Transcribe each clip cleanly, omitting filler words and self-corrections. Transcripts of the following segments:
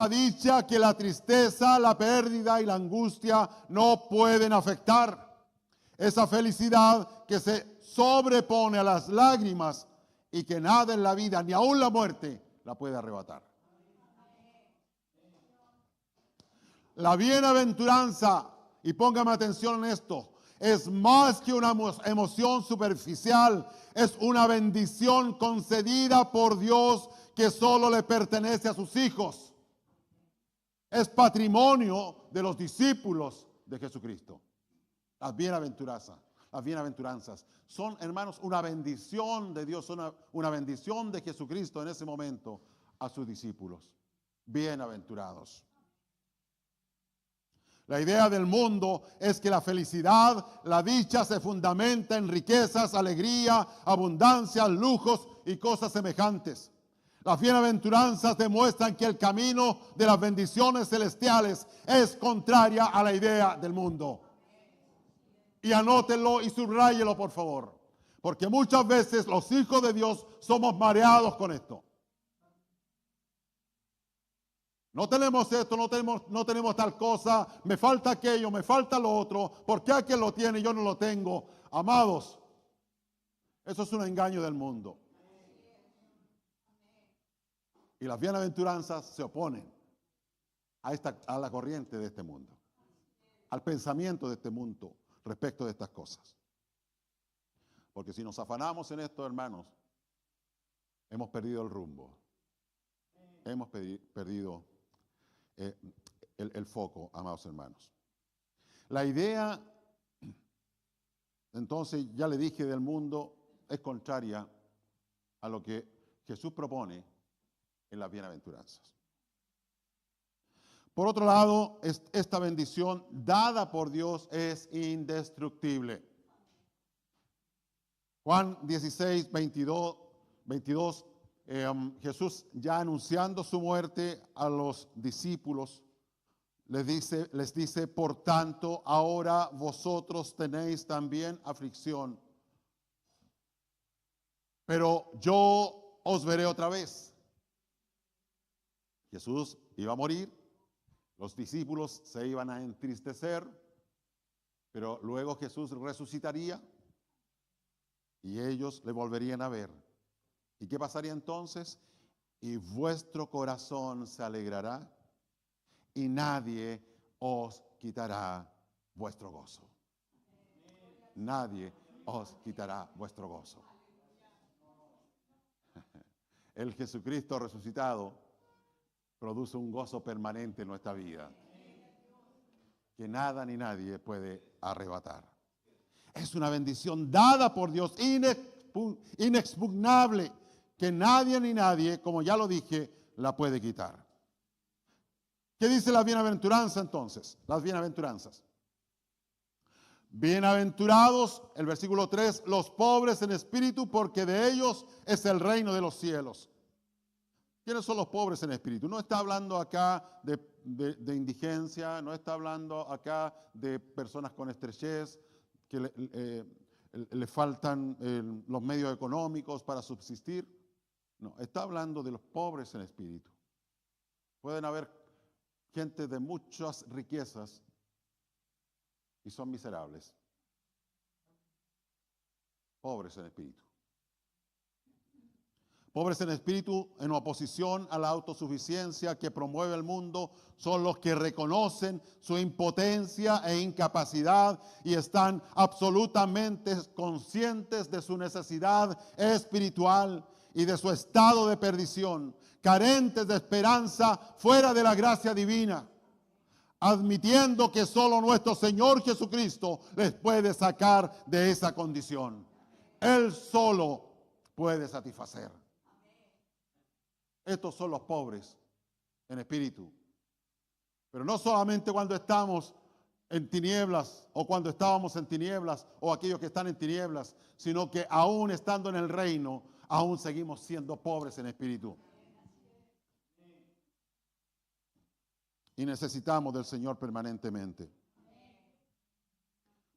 la dicha que la tristeza, la pérdida y la angustia no pueden afectar. Esa felicidad que se sobrepone a las lágrimas y que nada en la vida, ni aun la muerte, la puede arrebatar. La bienaventuranza, y póngame atención en esto, es más que una emoción superficial, es una bendición concedida por Dios que solo le pertenece a sus hijos. Es patrimonio de los discípulos de Jesucristo. Las bienaventuranzas son, hermanos, una bendición de Dios, una bendición de Jesucristo en ese momento a sus discípulos. Bienaventurados. La idea del mundo es que la felicidad, la dicha se fundamenta en riquezas, alegría, abundancia, lujos y cosas semejantes. Las bienaventuranzas demuestran que el camino de las bendiciones celestiales es contraria a la idea del mundo. Y anótenlo y subráyelo, por favor, porque muchas veces los hijos de Dios somos mareados con esto. No tenemos esto, no tenemos tal cosa, me falta aquello, me falta lo otro, ¿por qué aquel lo tiene y yo no lo tengo? Amados, eso es un engaño del mundo. Y las bienaventuranzas se oponen a la corriente de este mundo, al pensamiento de este mundo respecto de estas cosas. Porque si nos afanamos en esto, hermanos, hemos perdido el rumbo, hemos perdido el foco, amados hermanos. La idea, entonces, ya le dije, del mundo es contraria a lo que Jesús propone en las bienaventuranzas. Por otro lado, esta bendición dada por Dios es indestructible. Juan 16, 22, Jesús, ya anunciando su muerte a los discípulos, les dice, por tanto, ahora vosotros tenéis también aflicción, pero yo os veré otra vez. Jesús iba a morir, los discípulos se iban a entristecer, pero luego Jesús resucitaría y ellos le volverían a ver. ¿Y qué pasaría entonces? Y vuestro corazón se alegrará y nadie os quitará vuestro gozo. Nadie os quitará vuestro gozo. El Jesucristo resucitado produce un gozo permanente en nuestra vida que nada ni nadie puede arrebatar. Es una bendición dada por Dios, inexpugnable, que nadie ni nadie, como ya lo dije, la puede quitar. ¿Qué dice la bienaventuranza entonces? Las bienaventuranzas. Bienaventurados, el versículo 3, los pobres en espíritu, porque de ellos es el reino de los cielos. ¿Quiénes son los pobres en espíritu? No está hablando acá de indigencia, no está hablando acá de personas con estrechez, que le faltan los medios económicos para subsistir. No, está hablando de los pobres en espíritu. Pueden haber gente de muchas riquezas y son miserables. Pobres en espíritu. Pobres en espíritu, en oposición a la autosuficiencia que promueve el mundo, son los que reconocen su impotencia e incapacidad y están absolutamente conscientes de su necesidad espiritual y de su estado de perdición, carentes de esperanza fuera de la gracia divina, admitiendo que solo nuestro Señor Jesucristo les puede sacar de esa condición. Él solo puede satisfacer. Estos son los pobres en espíritu. Pero no solamente cuando estamos en tinieblas o cuando estábamos en tinieblas o aquellos que están en tinieblas, sino que aún estando en el reino, aún seguimos siendo pobres en espíritu. Y necesitamos del Señor permanentemente.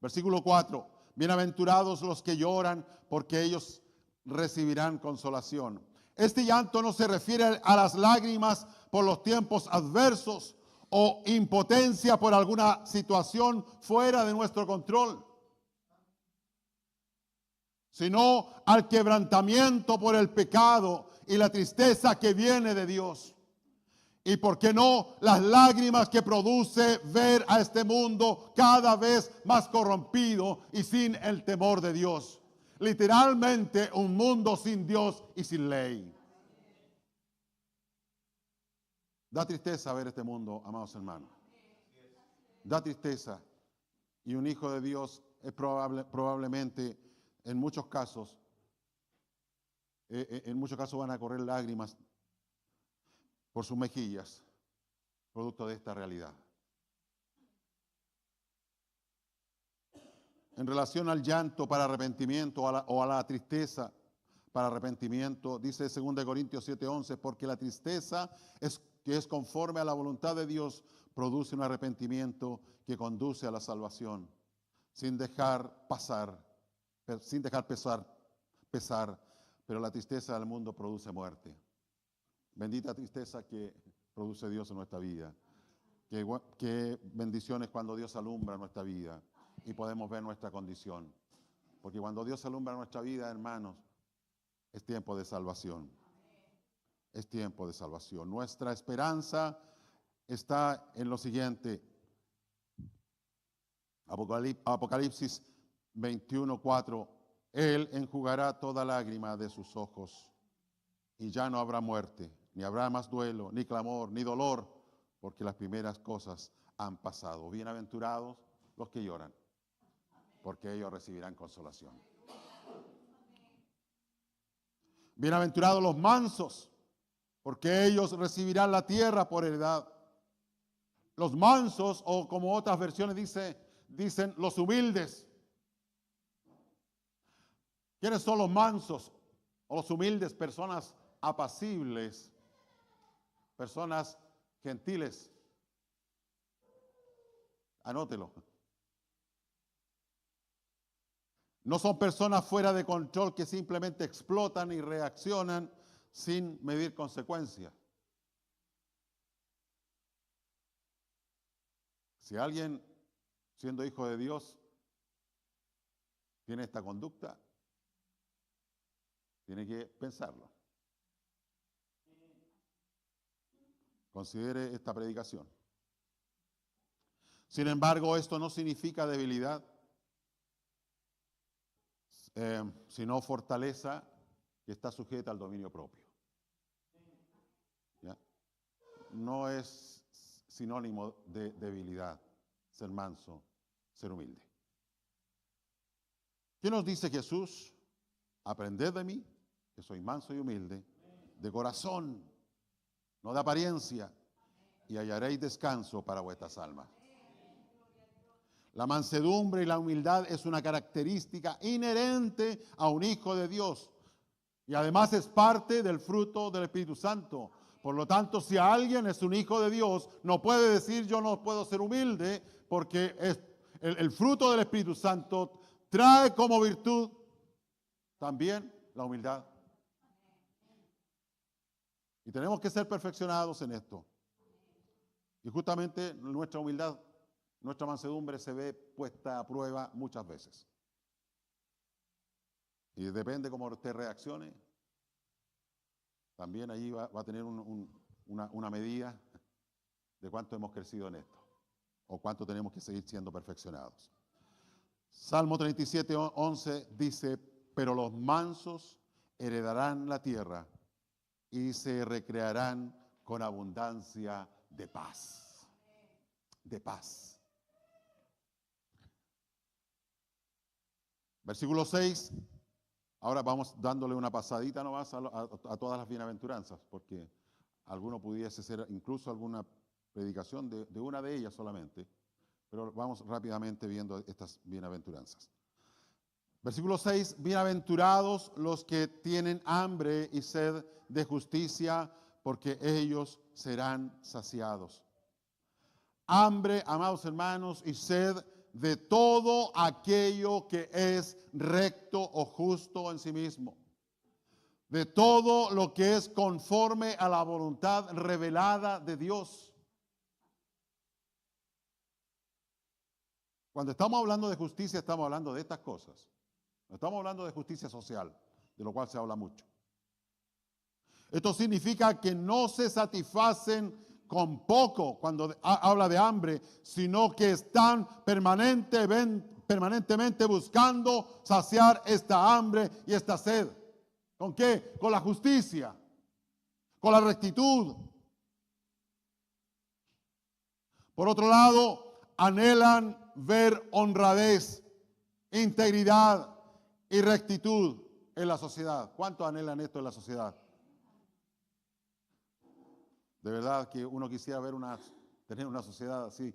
Versículo 4. Bienaventurados los que lloran, porque ellos recibirán consolación. Este llanto no se refiere a las lágrimas por los tiempos adversos o impotencia por alguna situación fuera de nuestro control, sino al quebrantamiento por el pecado y la tristeza que viene de Dios. Y por qué no, las lágrimas que produce ver a este mundo cada vez más corrompido y sin el temor de Dios. Literalmente un mundo sin Dios y sin ley. Da tristeza ver este mundo, amados hermanos. Da tristeza. Y un hijo de Dios es probablemente, en muchos casos van a correr lágrimas por sus mejillas, producto de esta realidad. En relación al llanto para arrepentimiento o a la tristeza para arrepentimiento, dice 2 Corintios 7:11, porque la tristeza que es conforme a la voluntad de Dios produce un arrepentimiento que conduce a la salvación, sin dejar pesar, pero la tristeza del mundo produce muerte. Bendita tristeza que produce Dios en nuestra vida. Qué bendiciones cuando Dios alumbra nuestra vida y podemos ver nuestra condición. Porque cuando Dios alumbra nuestra vida, hermanos, es tiempo de salvación. Es tiempo de salvación. Nuestra esperanza está en lo siguiente. Apocalipsis 21:4. Él enjugará toda lágrima de sus ojos y ya no habrá muerte, ni habrá más duelo, ni clamor, ni dolor, porque las primeras cosas han pasado. Bienaventurados los que lloran, porque ellos recibirán consolación. Bienaventurados los mansos, porque ellos recibirán la tierra por heredad. Los mansos, o como otras versiones dicen los humildes. ¿Quiénes son los mansos o los humildes? Personas apacibles, personas gentiles. Anótelo. No son personas fuera de control que simplemente explotan y reaccionan sin medir consecuencias. Si alguien, siendo hijo de Dios, tiene esta conducta, tiene que pensarlo. Considere esta predicación. Sin embargo, esto no significa debilidad, sino fortaleza que está sujeta al dominio propio. ¿Ya? No es sinónimo de debilidad, ser manso, ser humilde. ¿Qué nos dice Jesús? Aprended de mí, que soy manso y humilde, de corazón, no de apariencia, y hallaréis descanso para vuestras almas. La mansedumbre y la humildad es una característica inherente a un hijo de Dios y además es parte del fruto del Espíritu Santo. Por lo tanto, si alguien es un hijo de Dios, no puede decir yo no puedo ser humilde, porque el fruto del Espíritu Santo trae como virtud también la humildad. Y tenemos que ser perfeccionados en esto. Y justamente nuestra humildad, nuestra mansedumbre se ve puesta a prueba muchas veces. Y depende cómo usted reaccione, también allí va a tener una medida de cuánto hemos crecido en esto o cuánto tenemos que seguir siendo perfeccionados. Salmo 37:11 dice, pero los mansos heredarán la tierra y se recrearán con abundancia de paz. De paz. Versículo 6. Ahora vamos dándole una pasadita nomás a todas las bienaventuranzas, porque alguno pudiese ser incluso alguna predicación de una de ellas solamente, pero vamos rápidamente viendo estas bienaventuranzas. Versículo 6, bienaventurados los que tienen hambre y sed de justicia, porque ellos serán saciados. Hambre, amados hermanos, y sed de todo aquello que es recto o justo en sí mismo. de todo lo que es conforme a la voluntad revelada de Dios. Cuando estamos hablando de justicia, estamos hablando de estas cosas. No estamos hablando de justicia social, de lo cual se habla mucho. Esto significa que no se satisfacen con poco cuando habla de hambre, sino que están permanentemente buscando saciar esta hambre y esta sed. ¿Con qué? Con la justicia, con la rectitud. Por otro lado, anhelan ver honradez, integridad y rectitud en la sociedad. ¿Cuántos anhelan esto en la sociedad? De verdad que uno quisiera tener una sociedad así,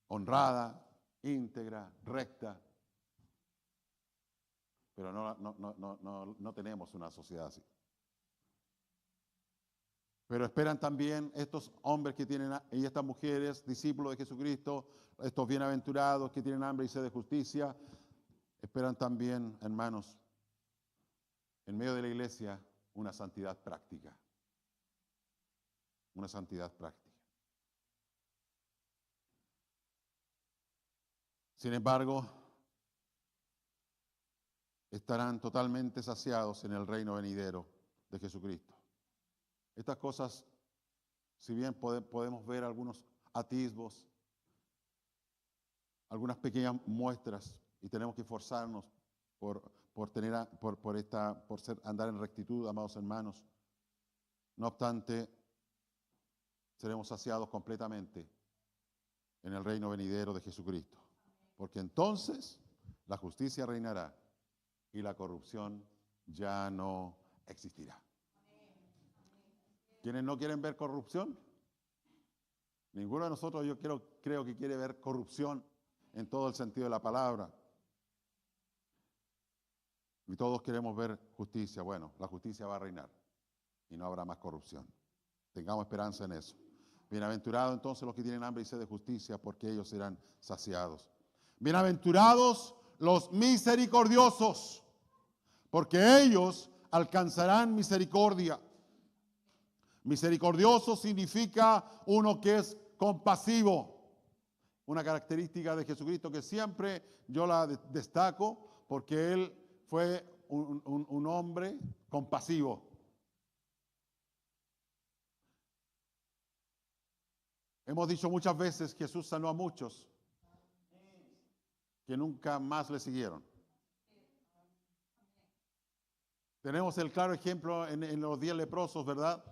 honrada, íntegra, recta. Pero no tenemos una sociedad así. Pero esperan también estos hombres que tienen, y estas mujeres, discípulos de Jesucristo, estos bienaventurados que tienen hambre y sed de justicia, esperan también, hermanos, en medio de la iglesia, una santidad práctica. Una santidad práctica. Sin embargo, estarán totalmente saciados en el reino venidero de Jesucristo. Estas cosas, si bien podemos ver algunos atisbos, algunas pequeñas muestras, y tenemos que esforzarnos por andar en rectitud, amados hermanos, no obstante, seremos saciados completamente en el reino venidero de Jesucristo. Porque entonces la justicia reinará y la corrupción ya no existirá. ¿Quiénes no quieren ver corrupción? Ninguno de nosotros, yo creo que quiere ver corrupción en todo el sentido de la palabra. Y todos queremos ver justicia. Bueno, la justicia va a reinar y no habrá más corrupción. Tengamos esperanza en eso. Bienaventurados entonces los que tienen hambre y sed de justicia, porque ellos serán saciados. Bienaventurados los misericordiosos, porque ellos alcanzarán misericordia. Misericordioso significa uno que es compasivo. Una característica de Jesucristo que siempre yo la destaco, porque Él fue un hombre compasivo. Hemos dicho muchas veces que Jesús sanó a muchos que nunca más le siguieron. Tenemos el claro ejemplo en los 10 leprosos, ¿verdad?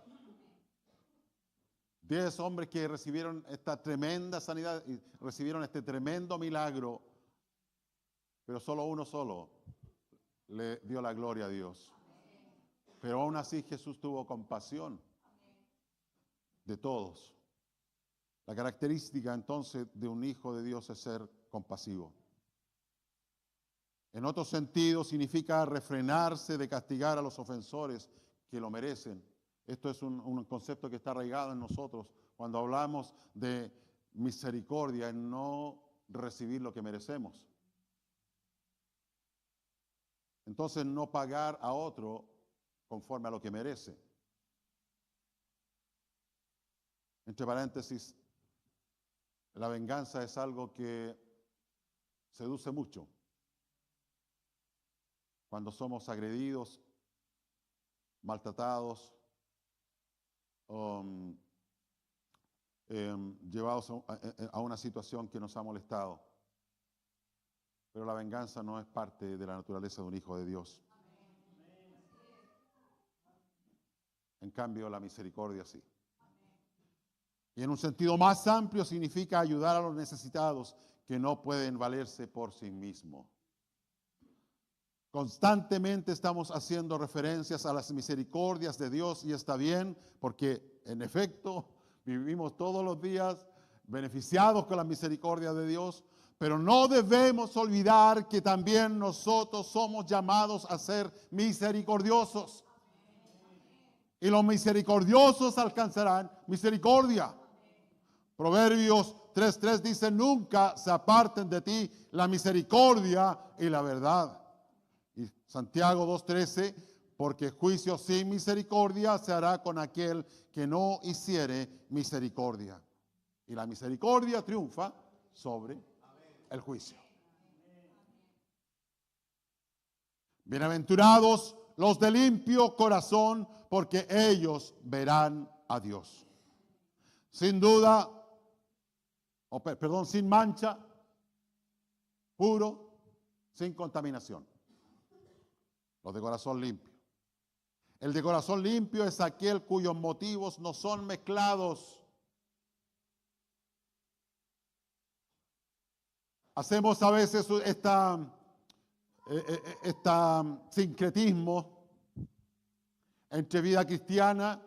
10 hombres que recibieron esta tremenda sanidad y recibieron este tremendo milagro, pero solo uno le dio la gloria a Dios. Pero aún así Jesús tuvo compasión de todos. La característica entonces de un hijo de Dios es ser compasivo. En otro sentido significa refrenarse de castigar a los ofensores que lo merecen. Esto es un concepto que está arraigado en nosotros cuando hablamos de misericordia, en no recibir lo que merecemos. Entonces no pagar a otro conforme a lo que merece. Entre paréntesis, la venganza es algo que seduce mucho. Cuando somos agredidos, maltratados, llevados a una situación que nos ha molestado. Pero la venganza no es parte de la naturaleza de un hijo de Dios. En cambio, la misericordia sí. Y en un sentido más amplio significa ayudar a los necesitados que no pueden valerse por sí mismos. Constantemente estamos haciendo referencias a las misericordias de Dios y está bien, porque en efecto vivimos todos los días beneficiados con la misericordia de Dios, pero no debemos olvidar que también nosotros somos llamados a ser misericordiosos. Y los misericordiosos alcanzarán misericordia. Proverbios 3:3 dice, nunca se aparten de ti la misericordia y la verdad. Y Santiago 2:13, porque juicio sin misericordia se hará con aquel que no hiciere misericordia. Y la misericordia triunfa sobre el juicio. Bienaventurados los de limpio corazón, porque ellos verán a Dios. Sin duda, sin mancha, puro, sin contaminación. Los de corazón limpio. El de corazón limpio es aquel cuyos motivos no son mezclados. Hacemos a veces sincretismo entre vida cristiana,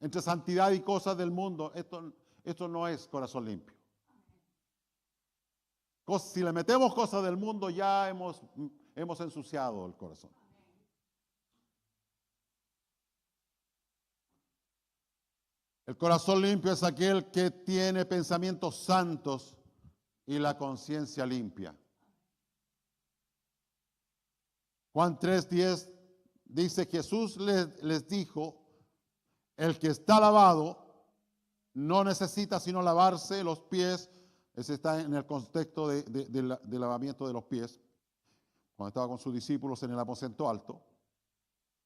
entre santidad y cosas del mundo. Esto no es corazón limpio. Si le metemos cosas del mundo, ya hemos ensuciado el corazón. El corazón limpio es aquel que tiene pensamientos santos y la conciencia limpia. Juan 3:10 dice, Jesús les dijo, el que está lavado no necesita sino lavarse los pies. Ese está en el contexto de lavamiento de los pies, cuando estaba con sus discípulos en el aposento alto.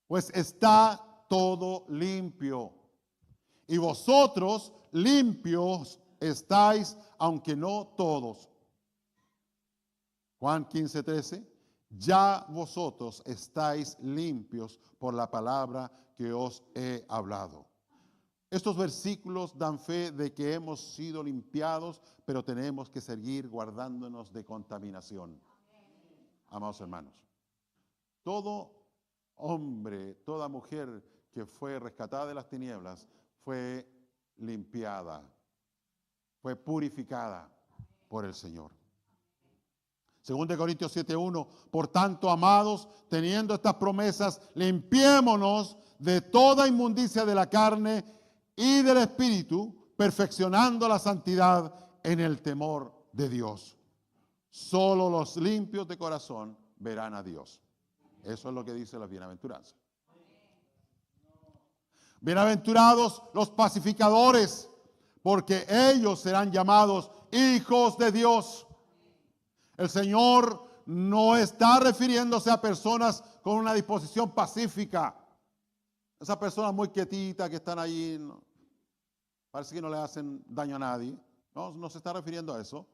Pues está todo limpio. Y vosotros limpios estáis, aunque no todos. Juan 15:13. Ya vosotros estáis limpios por la palabra que os he hablado. Estos versículos dan fe de que hemos sido limpiados, pero tenemos que seguir guardándonos de contaminación. Amados hermanos, todo hombre, toda mujer que fue rescatada de las tinieblas fue limpiada, fue purificada por el Señor. 2 Corintios 7:1, por tanto, amados, teniendo estas promesas, limpiémonos de toda inmundicia de la carne y del espíritu, perfeccionando la santidad en el temor de Dios. Solo los limpios de corazón verán a Dios. Eso es lo que dice la bienaventuranza. Bienaventurados los pacificadores, porque ellos serán llamados hijos de Dios. El Señor no está refiriéndose a personas con una disposición pacífica. Esas personas muy quietitas que están ahí, ¿no? Parece que no le hacen daño a nadie. No se está refiriendo a eso.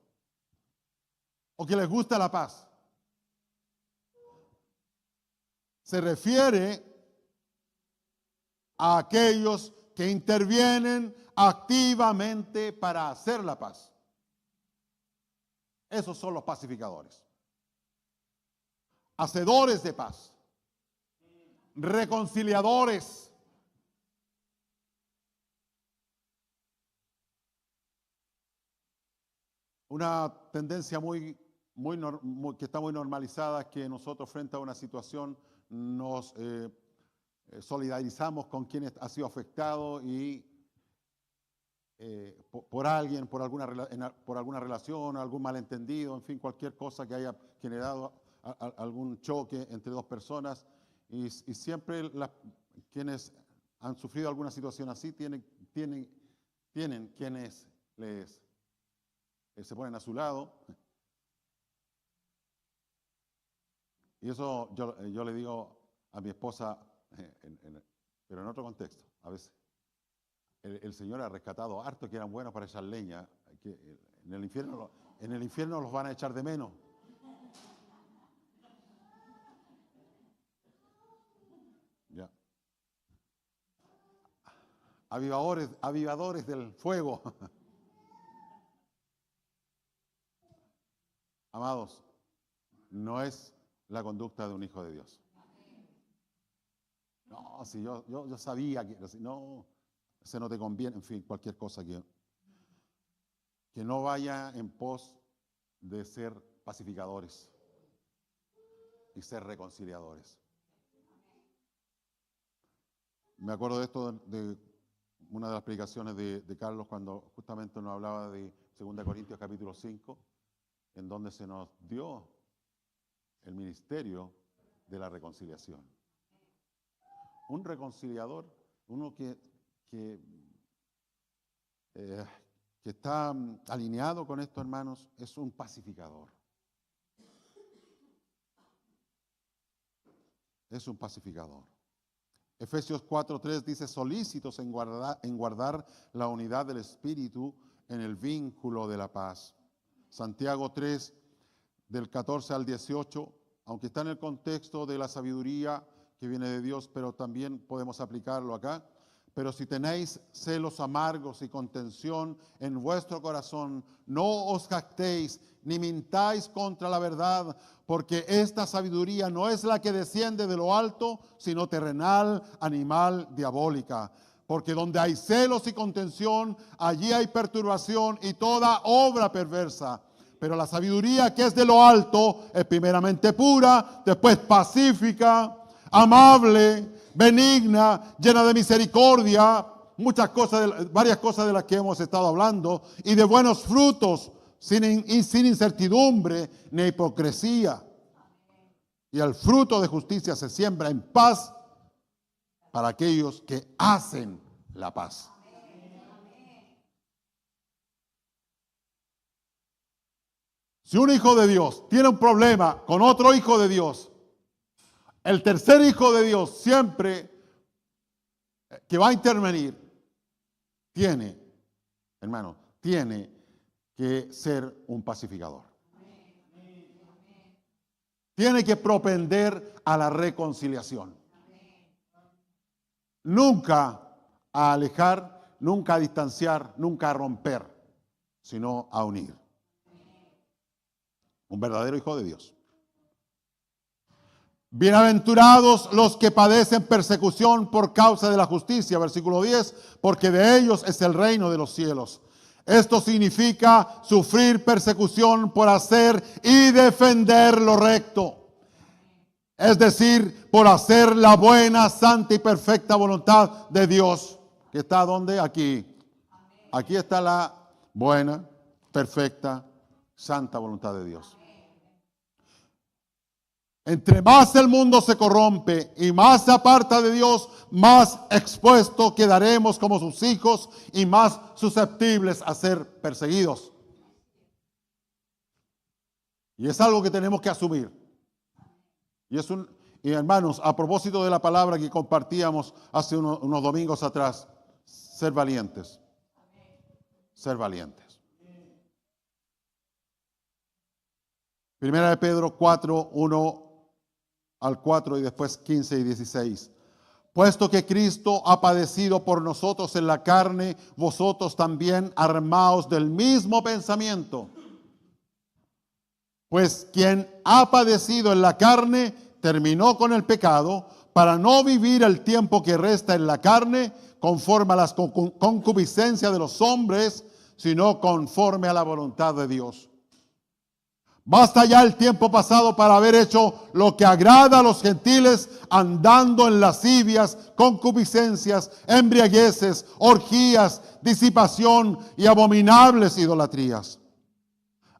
O que les gusta la paz. Se refiere a aquellos que intervienen activamente para hacer la paz. Esos son los pacificadores. Hacedores de paz. Reconciliadores. Una tendencia que está muy normalizada es que nosotros frente a una situación nos solidarizamos con quien ha sido afectado y por alguien, por alguna relación, algún malentendido, en fin, cualquier cosa que haya generado algún choque entre dos personas. Y siempre quienes han sufrido alguna situación así tienen quienes se ponen a su lado. Y eso yo le digo a mi esposa, pero en otro contexto, a veces. El Señor ha rescatado harto que eran buenos para echar leña, que en el infierno los van a echar de menos. Ya. Avivadores del fuego. Amados, no es la conducta de un hijo de Dios. No, si yo sabía que no, ese no te conviene, en fin, cualquier cosa que no vaya en pos de ser pacificadores y ser reconciliadores. Me acuerdo de esto de una de las predicaciones de Carlos cuando justamente nos hablaba de 2 Corintios capítulo 5, en donde se nos dio el ministerio de la reconciliación. Un reconciliador, uno que está alineado con esto, hermanos, es un pacificador. Es un pacificador. Efesios 4:3 dice, solícitos en guardar la unidad del Espíritu en el vínculo de la paz. Santiago 3, del 14 al 18, aunque está en el contexto de la sabiduría que viene de Dios, pero también podemos aplicarlo acá. Pero si tenéis celos amargos y contención en vuestro corazón, no os jactéis ni mintáis contra la verdad, porque esta sabiduría no es la que desciende de lo alto, sino terrenal, animal, diabólica. Porque donde hay celos y contención, allí hay perturbación y toda obra perversa. Pero la sabiduría que es de lo alto es primeramente pura, después pacífica, amable, benigna, llena de misericordia, varias cosas de las que hemos estado hablando, y de buenos frutos, sin incertidumbre ni hipocresía. Y el fruto de justicia se siembra en paz para aquellos que hacen la paz. Si un hijo de Dios tiene un problema con otro hijo de Dios, el tercer hijo de Dios siempre que va a intervenir tiene que ser un pacificador. Tiene que propender a la reconciliación. Nunca a alejar, nunca a distanciar, nunca a romper, sino a unir. Un verdadero hijo de Dios. Bienaventurados los que padecen persecución por causa de la justicia, versículo 10, porque de ellos es el reino de los cielos. Esto significa sufrir persecución por hacer y defender lo recto. Es decir, por hacer la buena, santa y perfecta voluntad de Dios. ¿Que está dónde? Aquí. Aquí está la buena, perfecta, santa voluntad de Dios. Entre más el mundo se corrompe y más se aparta de Dios, más expuestos quedaremos como sus hijos y más susceptibles a ser perseguidos. Y es algo que tenemos que asumir. Y hermanos, a propósito de la palabra que compartíamos hace unos domingos atrás, ser valientes. Ser valientes. Primera de Pedro 4, 1 al 4 y después 15 y 16. Puesto que Cristo ha padecido por nosotros en la carne, vosotros también armaos del mismo pensamiento. Pues quien ha padecido en la carne, terminó con el pecado, para no vivir el tiempo que resta en la carne, conforme a las concupiscencias de los hombres, sino conforme a la voluntad de Dios. Basta ya el tiempo pasado para haber hecho lo que agrada a los gentiles, andando en lascivias, concupiscencias, embriagueces, orgías, disipación y abominables idolatrías.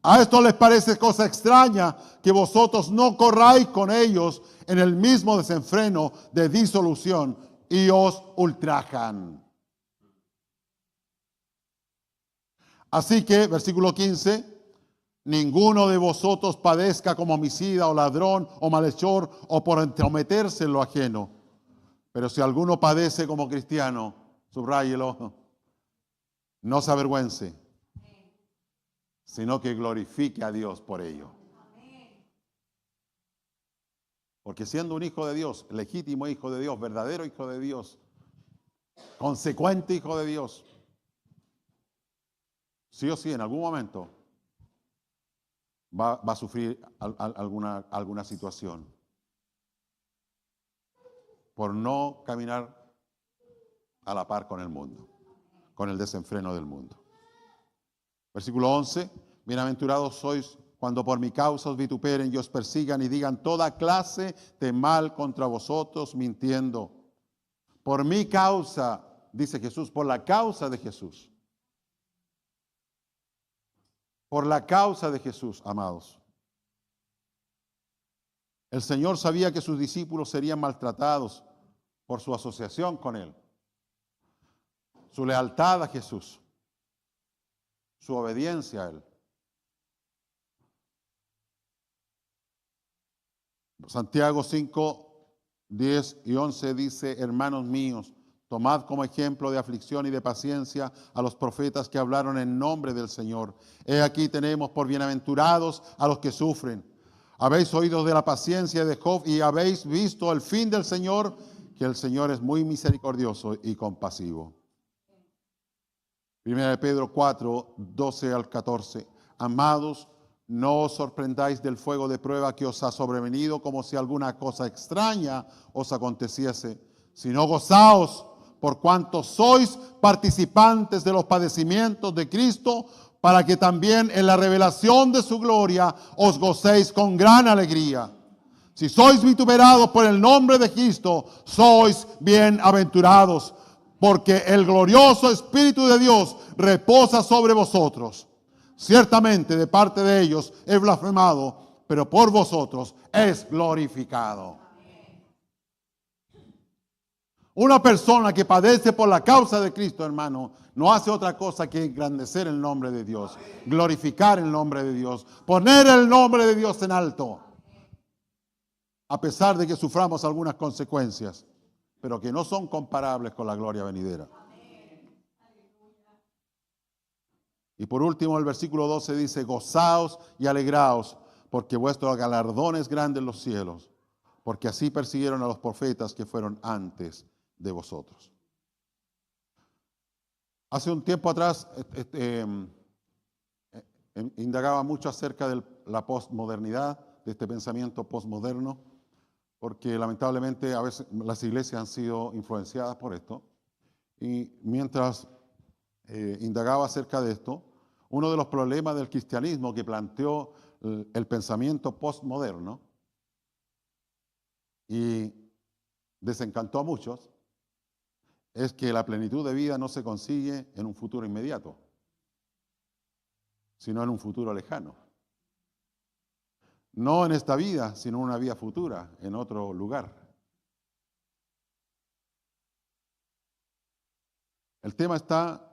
A esto les parece cosa extraña que vosotros no corráis con ellos en el mismo desenfreno de disolución y os ultrajan. Así que, versículo 15... ninguno de vosotros padezca como homicida o ladrón o malhechor o por entrometerse en lo ajeno. Pero si alguno padece como cristiano, subráyelo, no se avergüence, sino que glorifique a Dios por ello. Porque siendo un hijo de Dios, legítimo hijo de Dios, verdadero hijo de Dios, consecuente hijo de Dios, sí o sí, en algún momento va a sufrir alguna situación por no caminar a la par con el mundo, con el desenfreno del mundo. Versículo 11, bienaventurados sois cuando por mi causa os vituperen y os persigan y digan toda clase de mal contra vosotros mintiendo. Por mi causa, dice Jesús, por la causa de Jesús. Por la causa de Jesús, amados. El Señor sabía que sus discípulos serían maltratados por su asociación con Él, su lealtad a Jesús, su obediencia a Él. Santiago 5, 10 y 11 dice: hermanos míos, tomad como ejemplo de aflicción y de paciencia a los profetas que hablaron en nombre del Señor. He aquí tenemos por bienaventurados a los que sufren. Habéis oído de la paciencia de Job y habéis visto el fin del Señor, que el Señor es muy misericordioso y compasivo. Primera de Pedro 4, 12 al 14. Amados, no os sorprendáis del fuego de prueba que os ha sobrevenido como si alguna cosa extraña os aconteciese, sino gozaos por cuanto sois participantes de los padecimientos de Cristo, para que también en la revelación de su gloria os gocéis con gran alegría. Si sois vituperados por el nombre de Cristo, sois bienaventurados, porque el glorioso Espíritu de Dios reposa sobre vosotros. Ciertamente de parte de ellos es blasfemado, pero por vosotros es glorificado. Una persona que padece por la causa de Cristo, hermano, no hace otra cosa que engrandecer el nombre de Dios, glorificar el nombre de Dios, poner el nombre de Dios en alto, a pesar de que suframos algunas consecuencias, pero que no son comparables con la gloria venidera. Y por último, el versículo 12 dice: gozaos y alegraos, porque vuestro galardón es grande en los cielos, porque así persiguieron a los profetas que fueron antes de vosotros. Hace un tiempo atrás indagaba mucho acerca de la posmodernidad, de este pensamiento posmoderno, porque lamentablemente a veces las iglesias han sido influenciadas por esto. Y mientras indagaba acerca de esto, uno de los problemas del cristianismo que planteó el pensamiento postmoderno y desencantó a muchos es que la plenitud de vida no se consigue en un futuro inmediato, sino en un futuro lejano. No en esta vida, sino en una vida futura, en otro lugar. El tema está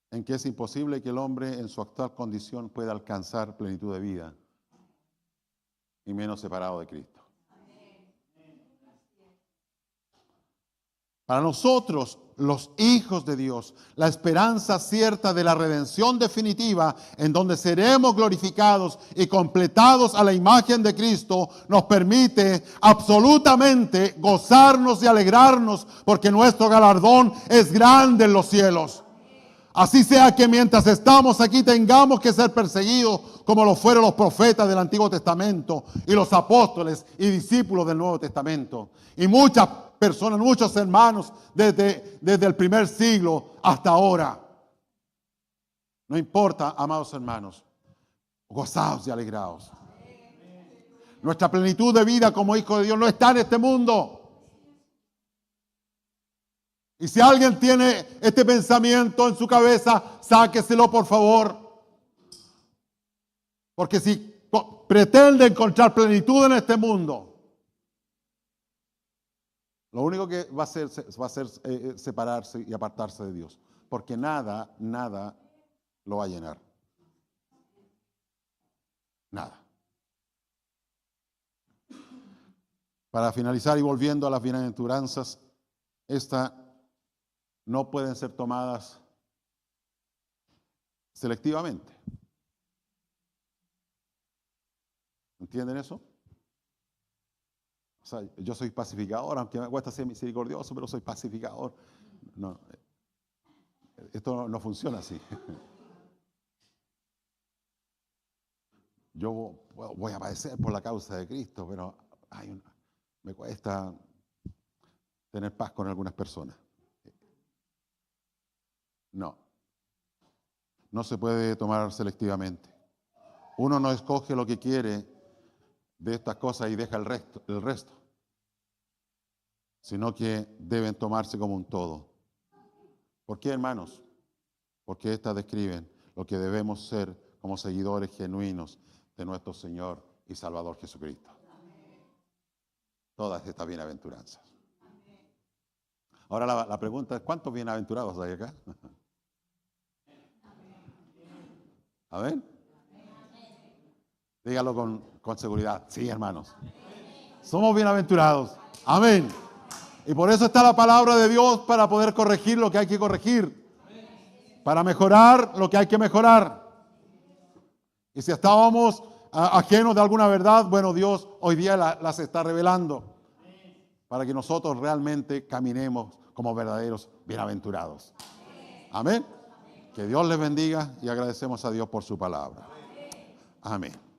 en que es imposible que el hombre en su actual condición pueda alcanzar plenitud de vida, y menos separado de Cristo. Para nosotros, los hijos de Dios, la esperanza cierta de la redención definitiva, en donde seremos glorificados y completados a la imagen de Cristo, nos permite absolutamente gozarnos y alegrarnos, porque nuestro galardón es grande en los cielos. Así sea que mientras estamos aquí tengamos que ser perseguidos como lo fueron los profetas del Antiguo Testamento y los apóstoles y discípulos del Nuevo Testamento. Y muchas personas, muchos hermanos desde el primer siglo hasta ahora. No importa, amados hermanos, gozaos y alegraos. Nuestra plenitud de vida como hijos de Dios no está en este mundo. Y si alguien tiene este pensamiento en su cabeza, sáqueselo por favor. Porque si pretende encontrar plenitud en este mundo, lo único que va a hacer separarse y apartarse de Dios. Porque nada lo va a llenar. Nada. Para finalizar y volviendo a las bienaventuranzas, esta no pueden ser tomadas selectivamente. ¿Entienden eso? O sea, yo soy pacificador, aunque me cuesta ser misericordioso, pero soy pacificador. No, esto no funciona así. Yo voy a padecer por la causa de Cristo, pero me cuesta tener paz con algunas personas. No se puede tomar selectivamente. Uno no escoge lo que quiere de estas cosas y deja el resto, sino que deben tomarse como un todo. ¿Por qué, hermanos? Porque estas describen lo que debemos ser como seguidores genuinos de nuestro Señor y Salvador Jesucristo. todas estas bienaventuranzas. Ahora la pregunta es, ¿cuántos bienaventurados hay acá? ¿Amén? Dígalo con seguridad. Sí, hermanos. Somos bienaventurados. Amén. Y por eso está la palabra de Dios, para poder corregir lo que hay que corregir. Para mejorar lo que hay que mejorar. Y si estábamos ajenos de alguna verdad, bueno, Dios hoy día las está revelando. Para que nosotros realmente caminemos como verdaderos bienaventurados. Amén. Que Dios les bendiga y agradecemos a Dios por su palabra. Amén.